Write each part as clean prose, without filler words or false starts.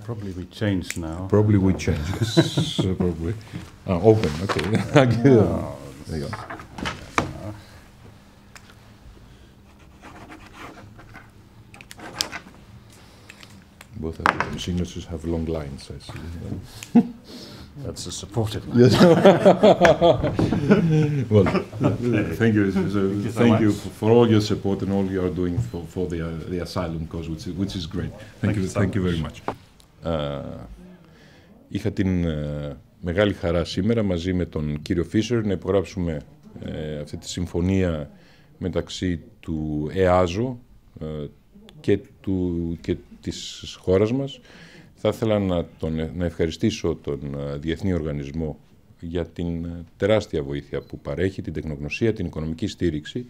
Probably we change now. Probably we change. Yes, probably. Open. Okay. Oh, There you go. Both of the signatures have long lines, I see. that's a supportive. Yes. Well, thank you. Thank you for all your support and all you are doing for the asylum cause, which is great. Thank you very much. Είχα την μεγάλη χαρά σήμερα μαζί με τον κύριο Φίσερ να υπογράψουμε αυτή τη συμφωνία μεταξύ του ΕΑΖΟ και της χώρας μας. Θα ήθελα να ευχαριστήσω τον Διεθνή Οργανισμό για την τεράστια βοήθεια που παρέχει, την τεχνογνωσία, την οικονομική στήριξη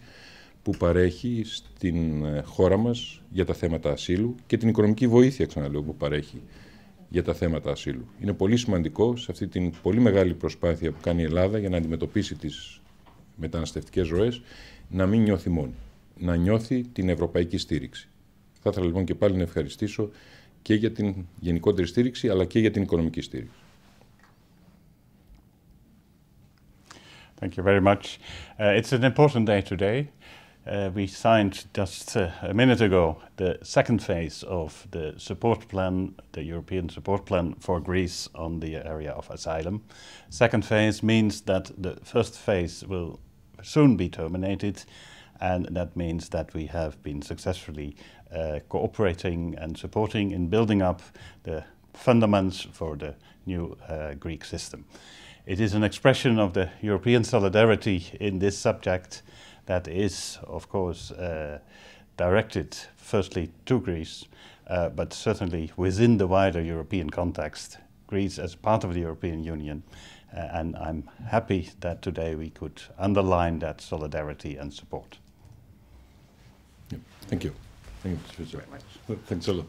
που παρέχει στην χώρα μας για τα θέματα ασύλου και την οικονομική βοήθεια, ξαναλέω, που παρέχει για τα θέματα ασύλου. Είναι πολύ σημαντικό σε αυτή την πολύ μεγάλη προσπάθεια που κάνει η Ελλάδα για να αντιμετωπίσει τις μεταναστευτικές ροές να μην νιώθει μόνη, να νιώθει την ευρωπαϊκή στήριξη. Θα ήθελα λοιπόν και πάλι να ευχαριστήσω και για την γενικότερη στήριξη, αλλά και για την οικονομική στήριξη. Thank you very much. It's an important day today. We signed just a minute ago the second phase of the support plan, the European support plan for Greece on the area of asylum. Second phase means that the first phase will soon be terminated, and that means that we have been successfully cooperating and supporting in building up the fundaments for the new Greek system. It is an expression of the European solidarity in this subject that is, of course, directed firstly to Greece, but certainly within the wider European context, Greece as part of the European Union. And I'm happy that today we could underline that solidarity and support. Thank you. Thank you very much. Thanks a lot.